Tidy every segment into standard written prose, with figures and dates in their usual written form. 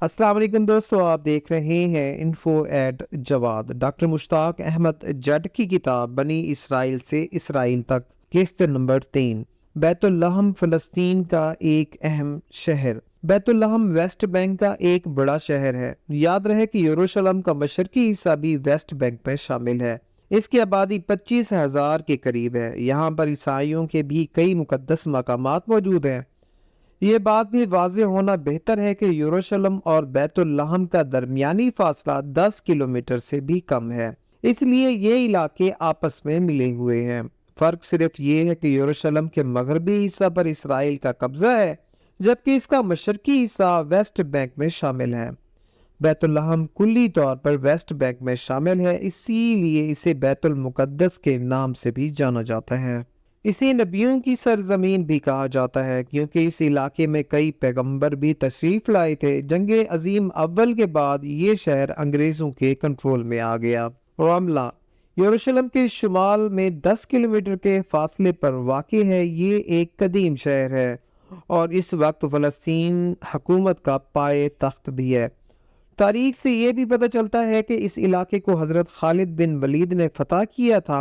السلام علیکم دوستو، آپ دیکھ رہے ہیں انفو ایٹ جواد۔ ڈاکٹر مشتاق احمد جٹ کی کتاب بنی اسرائیل سے اسرائیل تک، قسط نمبر 3، بیت اللحم فلسطین کا ایک اہم شہر۔ بیت اللحم ویسٹ بینک کا ایک بڑا شہر ہے۔ یاد رہے کہ یروشلم کا مشرقی حصہ بھی ویسٹ بینک میں شامل ہے۔ اس کی آبادی 25,000 کے قریب ہے۔ یہاں پر عیسائیوں کے بھی کئی مقدس مقامات موجود ہیں۔ یہ بات بھی واضح ہونا بہتر ہے کہ یروشلم اور بیت اللحم کا درمیانی فاصلہ 10 کلومیٹر سے بھی کم ہے، اس لیے یہ علاقے آپس میں ملے ہوئے ہیں۔ فرق صرف یہ ہے کہ یروشلم کے مغربی حصہ پر اسرائیل کا قبضہ ہے، جبکہ اس کا مشرقی حصہ ویسٹ بینک میں شامل ہے۔ بیت اللحم کلی طور پر ویسٹ بینک میں شامل ہے، اسی لیے اسے بیت المقدس کے نام سے بھی جانا جاتا ہے۔ اسے نبیوں کی سرزمین بھی کہا جاتا ہے، کیونکہ اس علاقے میں کئی پیغمبر بھی تشریف لائے تھے۔ جنگ عظیم اول کے بعد یہ شہر انگریزوں کے کنٹرول میں آ گیا۔ رملہ یروشلم کے شمال میں 10 کلومیٹر کے فاصلے پر واقع ہے۔ یہ ایک قدیم شہر ہے اور اس وقت فلسطین حکومت کا پائے تخت بھی ہے۔ تاریخ سے یہ بھی پتہ چلتا ہے کہ اس علاقے کو حضرت خالد بن ولید نے فتح کیا تھا۔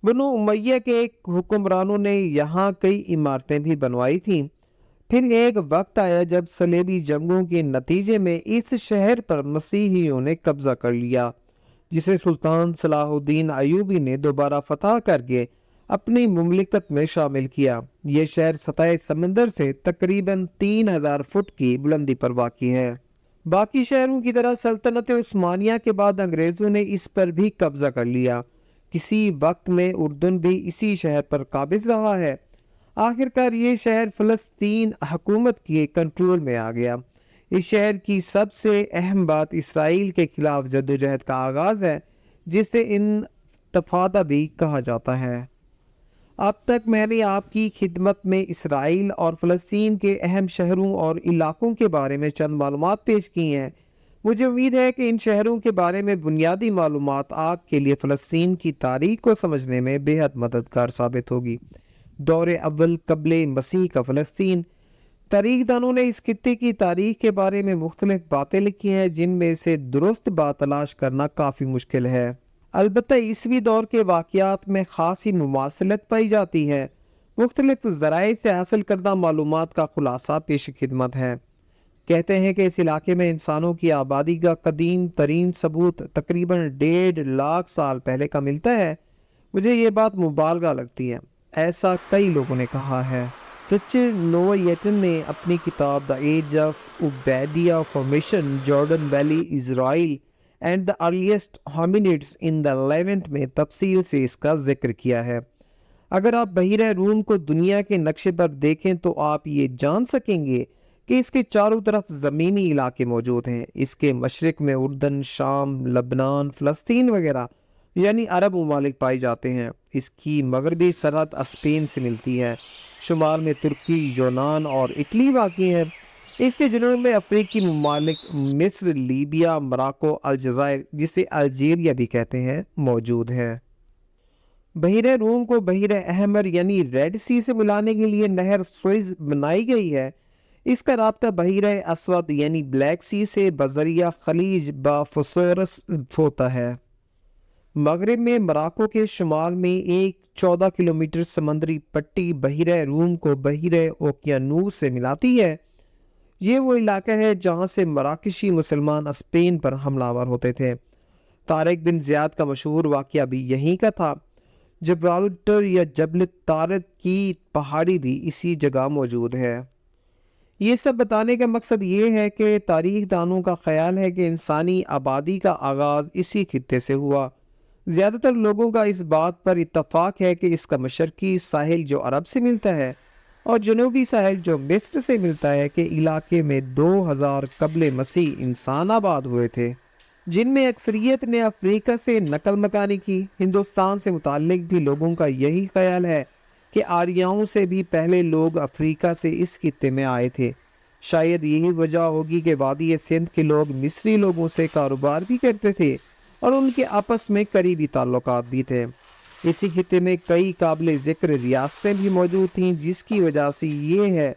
بنو امیہ کے حکمرانوں نے یہاں کئی عمارتیں بھی بنوائی تھیں۔ پھر ایک وقت آیا جب صلیبی جنگوں کے نتیجے میں اس شہر پر مسیحیوں نے قبضہ کر لیا، جسے سلطان صلاح الدین ایوبی نے دوبارہ فتح کر کے اپنی مملکت میں شامل کیا۔ یہ شہر سطح سمندر سے تقریباً 3,000 فٹ کی بلندی پر واقع ہے۔ باقی شہروں کی طرح سلطنت عثمانیہ کے بعد انگریزوں نے اس پر بھی قبضہ کر لیا۔ کسی وقت میں اردن بھی اسی شہر پر قابض رہا ہے۔ آخر کار یہ شہر فلسطین حکومت کے کنٹرول میں آ گیا۔ اس شہر کی سب سے اہم بات اسرائیل کے خلاف جدوجہد کا آغاز ہے، جسے انتفاضہ بھی کہا جاتا ہے۔ اب تک میں نے آپ کی خدمت میں اسرائیل اور فلسطین کے اہم شہروں اور علاقوں کے بارے میں چند معلومات پیش کی ہیں۔ مجھے امید ہے کہ ان شہروں کے بارے میں بنیادی معلومات آپ کے لیے فلسطین کی تاریخ کو سمجھنے میں بے حد مددگار ثابت ہوگی۔ دور اول قبل مسیح کا فلسطین۔ تاریخ دانوں نے اس خطے کی تاریخ کے بارے میں مختلف باتیں لکھی ہیں، جن میں سے درست بات تلاش کرنا کافی مشکل ہے۔ البتہ عیسوی دور کے واقعات میں خاصی مماثلت پائی جاتی ہے۔ مختلف ذرائع سے حاصل کردہ معلومات کا خلاصہ پیش خدمت ہے۔ کہتے ہیں کہ اس علاقے میں انسانوں کی آبادی کا قدیم ترین ثبوت تقریباً 1.5 لاکھ سال پہلے کا ملتا ہے۔ مجھے یہ بات مبالغہ لگتی ہے، ایسا کئی لوگوں نے کہا ہے۔ ٹیچر نووا ییٹن نے اپنی کتاب the age of Ubeidiya formation Jordan valley Israel and the earliest hominids in the Levant میں تفصیل سے اس کا ذکر کیا ہے۔ اگر آپ بحیرہ روم کو دنیا کے نقشے پر دیکھیں تو آپ یہ جان سکیں گے کہ اس کے چاروں طرف زمینی علاقے موجود ہیں۔ اس کے مشرق میں اردن، شام، لبنان، فلسطین وغیرہ یعنی عرب ممالک پائے جاتے ہیں۔ اس کی مغربی سرحد اسپین سے ملتی ہے۔ شمال میں ترکی، یونان اور اٹلی واقع ہے۔ اس کے جنوب میں افریقی ممالک مصر، لیبیا، موراکو، الجزائر جسے الجیریا بھی کہتے ہیں موجود ہے۔ بحیرہ روم کو بحیرہ احمر یعنی ریڈ سی سے ملانے کے لیے نہر سوئز بنائی گئی ہے۔ اس کا رابطہ بحیرہ اسود یعنی بلیک سی سے بذریعہ خلیج بافسورس ہوتا ہے۔ مغرب میں موراکو کے شمال میں ایک 14 کلومیٹر سمندری پٹی بحیرہ روم کو بحیرہ اوقیانوس سے ملاتی ہے۔ یہ وہ علاقہ ہے جہاں سے مراکشی مسلمان اسپین پر حملہ آور ہوتے تھے۔ طارق بن زیاد کا مشہور واقعہ بھی یہیں کا تھا۔ جبرالٹر یا جبل طارق کی پہاڑی بھی اسی جگہ موجود ہے۔ یہ سب بتانے کا مقصد یہ ہے کہ تاریخ دانوں کا خیال ہے کہ انسانی آبادی کا آغاز اسی خطے سے ہوا۔ زیادہ تر لوگوں کا اس بات پر اتفاق ہے کہ اس کا مشرقی ساحل جو عرب سے ملتا ہے اور جنوبی ساحل جو مصر سے ملتا ہے کہ علاقے میں 2000 قبل مسیح انسان آباد ہوئے تھے، جن میں اکثریت نے افریقہ سے نقل مکانی کی۔ ہندوستان سے متعلق بھی لوگوں کا یہی خیال ہے کہ آریاؤں سے بھی پہلے لوگ افریقہ سے اس خطے میں آئے تھے۔ شاید یہی وجہ ہوگی کہ وادی سندھ کے لوگ مصری لوگوں سے کاروبار بھی کرتے تھے اور ان کے آپس میں قریبی تعلقات بھی تھے۔ اسی خطے میں کئی قابل ذکر ریاستیں بھی موجود تھیں، جس کی وجہ سے یہ ہے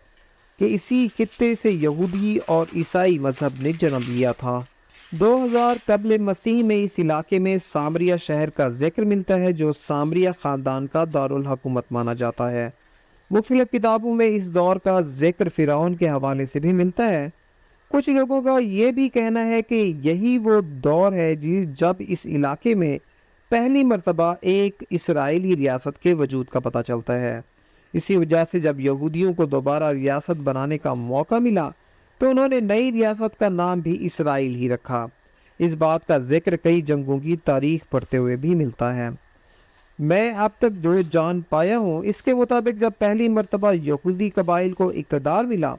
کہ اسی خطے سے یہودی اور عیسائی مذہب نے جنم لیا تھا۔ 2000 قبل مسیح میں اس علاقے میں سامریہ شہر کا ذکر ملتا ہے جو سامریہ خاندان کا دارالحکومت مانا جاتا ہے۔ مختلف کتابوں میں اس دور کا ذکر فرعون کے حوالے سے بھی ملتا ہے۔ کچھ لوگوں کا یہ بھی کہنا ہے کہ یہی وہ دور ہے جب اس علاقے میں پہلی مرتبہ ایک اسرائیلی ریاست کے وجود کا پتہ چلتا ہے۔ اسی وجہ سے جب یہودیوں کو دوبارہ ریاست بنانے کا موقع ملا تو انہوں نے نئی ریاست کا نام بھی اسرائیل ہی رکھا۔ اس بات کا ذکر کئی جنگوں کی تاریخ پڑھتے ہوئے بھی ملتا ہے۔ میں اب تک جو جان پایا ہوں اس کے مطابق جب پہلی مرتبہ یہودی قبائل کو اقتدار ملا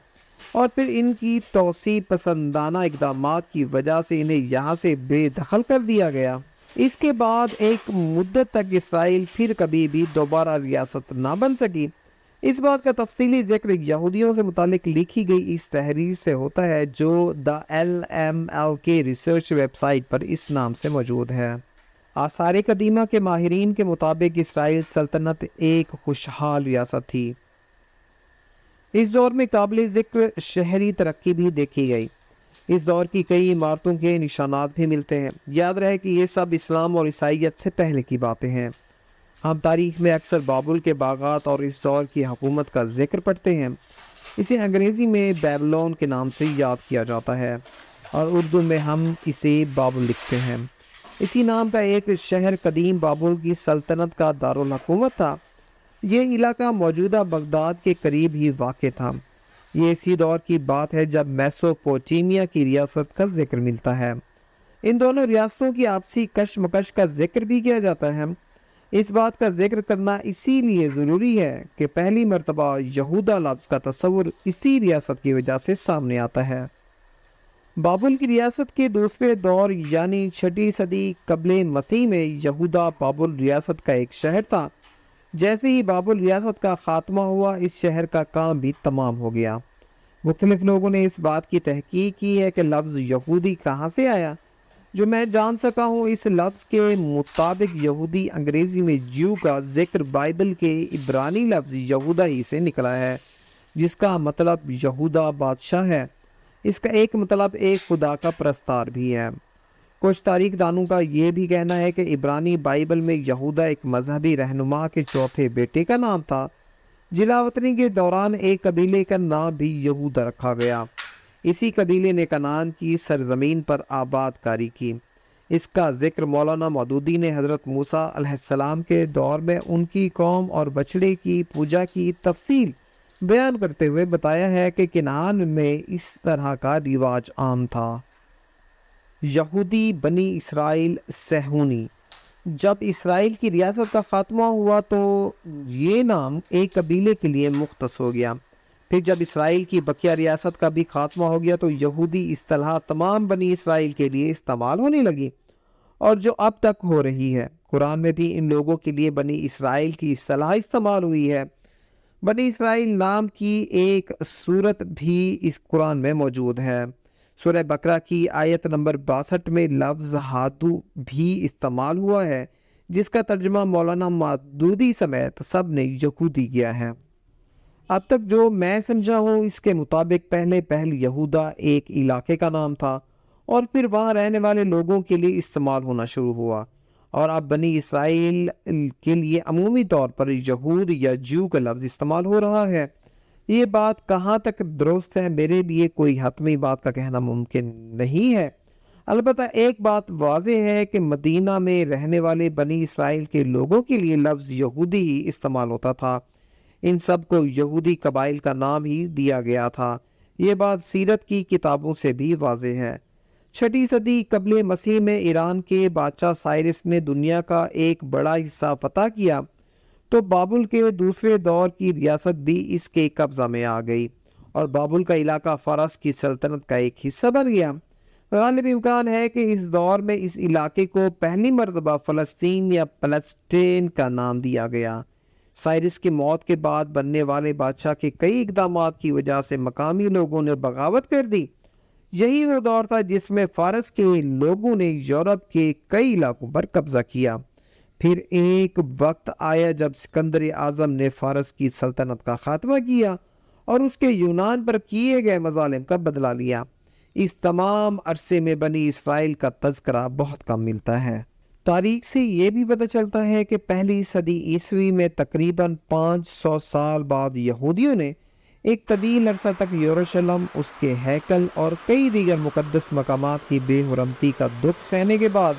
اور پھر ان کی توسیع پسندانہ اقدامات کی وجہ سے انہیں یہاں سے بے دخل کر دیا گیا، اس کے بعد ایک مدت تک اسرائیل پھر کبھی بھی دوبارہ ریاست نہ بن سکی۔ اس بات کا تفصیلی ذکر یہودیوں سے متعلق لکھی گئی اس تحریر سے ہوتا ہے جو دا LMLK ریسرچ ویب سائٹ پر اس نام سے موجود ہے۔ آثار قدیمہ کے ماہرین کے مطابق اسرائیل سلطنت ایک خوشحال ریاست تھی۔ اس دور میں قابل ذکر شہری ترقی بھی دیکھی گئی۔ اس دور کی کئی عمارتوں کے نشانات بھی ملتے ہیں۔ یاد رہے کہ یہ سب اسلام اور عیسائیت سے پہلے کی باتیں ہیں۔ ہم تاریخ میں اکثر بابل کے باغات اور اس دور کی حکومت کا ذکر پڑھتے ہیں۔ اسے انگریزی میں بیبلون کے نام سے یاد کیا جاتا ہے اور اردو میں ہم اسے بابل لکھتے ہیں۔ اسی نام کا ایک شہر قدیم بابل کی سلطنت کا دارالحکومت تھا۔ یہ علاقہ موجودہ بغداد کے قریب ہی واقع تھا۔ یہ اسی دور کی بات ہے جب میسوپوٹیمیا کی ریاست کا ذکر ملتا ہے۔ ان دونوں ریاستوں کی آپسی کشمکش کا ذکر بھی کیا جاتا ہے۔ اس بات کا ذکر کرنا اسی لیے ضروری ہے کہ پہلی مرتبہ یہودا لفظ کا تصور اسی ریاست کی وجہ سے سامنے آتا ہے۔ بابل کی ریاست کے دوسرے دور یعنی 6 صدی قبل مسیح میں یہودا بابل ریاست کا ایک شہر تھا۔ جیسے ہی بابل ریاست کا خاتمہ ہوا اس شہر کا کام بھی تمام ہو گیا۔ مختلف لوگوں نے اس بات کی تحقیق کی ہے کہ لفظ یہودی کہاں سے آیا۔ جو میں جان سکا ہوں اس لفظ کے مطابق یہودی انگریزی میں جیو کا ذکر بائبل کے عبرانی لفظ یہودا ہی سے نکلا ہے جس کا مطلب یہودا بادشاہ ہے۔ اس کا ایک مطلب ایک خدا کا پرستار بھی ہے۔ کچھ تاریخ دانوں کا یہ بھی کہنا ہے کہ عبرانی بائبل میں یہودا ایک مذہبی رہنما کے چوتھے بیٹے کا نام تھا۔ جلاوطنی کے دوران ایک قبیلے کا نام بھی یہودا رکھا گیا۔ اسی قبیلے نے کنعان کی سرزمین پر آباد کاری کی۔ اس کا ذکر مولانا مودودی نے حضرت موسیٰ علیہ السلام کے دور میں ان کی قوم اور بچڑے کی پوجا کی تفصیل بیان کرتے ہوئے بتایا ہے کہ کنعان میں اس طرح کا رواج عام تھا۔ یہودی بنی اسرائیل سہونی۔ جب اسرائیل کی ریاست کا خاتمہ ہوا تو یہ نام ایک قبیلے کے لیے مختص ہو گیا۔ پھر جب اسرائیل کی بقیہ ریاست کا بھی خاتمہ ہو گیا تو یہودی اصطلاح تمام بنی اسرائیل کے لیے استعمال ہونے لگی اور جو اب تک ہو رہی ہے۔ قرآن میں بھی ان لوگوں کے لیے بنی اسرائیل کی اصطلاح استعمال ہوئی ہے۔ بنی اسرائیل نام کی ایک صورت بھی اس قرآن میں موجود ہے۔ سورہ بقرہ کی آیت نمبر 62 میں لفظ ہادو بھی استعمال ہوا ہے جس کا ترجمہ مولانا مودودی سمیت سب نے یہودی کیا ہے۔ اب تک جو میں سمجھا ہوں اس کے مطابق پہل یہودا ایک علاقے کا نام تھا اور پھر وہاں رہنے والے لوگوں کے لیے استعمال ہونا شروع ہوا اور اب بنی اسرائیل کے لیے عمومی طور پر یہود یا جیو کا لفظ استعمال ہو رہا ہے۔ یہ بات کہاں تک درست ہے میرے لیے کوئی حتمی بات کا کہنا ممکن نہیں ہے۔ البتہ ایک بات واضح ہے کہ مدینہ میں رہنے والے بنی اسرائیل کے لوگوں کے لیے لفظ یہودی ہی استعمال ہوتا تھا۔ ان سب کو یہودی قبائل کا نام ہی دیا گیا تھا۔ یہ بات سیرت کی کتابوں سے بھی واضح ہے۔ 6 صدی قبل مسیح میں ایران کے بادشاہ سائرس نے دنیا کا ایک بڑا حصہ فتح کیا تو بابل کے دوسرے دور کی ریاست بھی اس کے قبضہ میں آ گئی اور بابل کا علاقہ فارس کی سلطنت کا ایک حصہ بن گیا۔ غالب امکان ہے کہ اس دور میں اس علاقے کو پہلی مرتبہ فلسطین یا پلسٹین کا نام دیا گیا۔ سائرس کی موت کے بعد بننے والے بادشاہ کے کئی اقدامات کی وجہ سے مقامی لوگوں نے بغاوت کر دی۔ یہی وہ دور تھا جس میں فارس کے لوگوں نے یورپ کے کئی علاقوں پر قبضہ کیا۔ پھر ایک وقت آیا جب سکندر اعظم نے فارس کی سلطنت کا خاتمہ کیا اور اس کے یونان پر کیے گئے مظالم کا بدلہ لیا۔ اس تمام عرصے میں بنی اسرائیل کا تذکرہ بہت کم ملتا ہے۔ تاریخ سے یہ بھی پتہ چلتا ہے کہ پہلی صدی عیسوی میں تقریباً 500 سال بعد یہودیوں نے ایک طویل عرصہ تک یروشلم، اس کے ہیکل اور کئی دیگر مقدس مقامات کی بے حرمتی کا دکھ سہنے کے بعد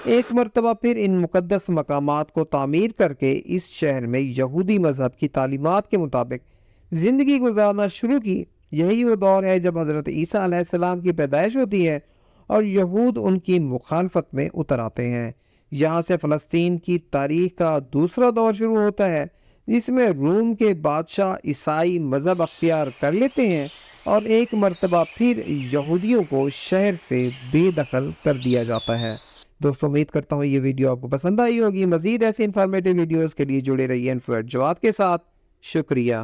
ایک مرتبہ پھر ان مقدس مقامات کو تعمیر کر کے اس شہر میں یہودی مذہب کی تعلیمات کے مطابق زندگی گزارنا شروع کی۔ یہی وہ دور ہے جب حضرت عیسیٰ علیہ السلام کی پیدائش ہوتی ہے اور یہود ان کی مخالفت میں اتر آتے ہیں۔ یہاں سے فلسطین کی تاریخ کا دوسرا دور شروع ہوتا ہے، جس میں روم کے بادشاہ عیسائی مذہب اختیار کر لیتے ہیں اور ایک مرتبہ پھر یہودیوں کو شہر سے بے دخل کر دیا جاتا ہے۔ دوستوں، امید کرتا ہوں یہ ویڈیو آپ کو پسند آئی ہوگی۔ مزید ایسے انفارمیٹیو ویڈیوز کے لیے جڑے رہیے انفو ایٹ جواد کے ساتھ۔ شکریہ۔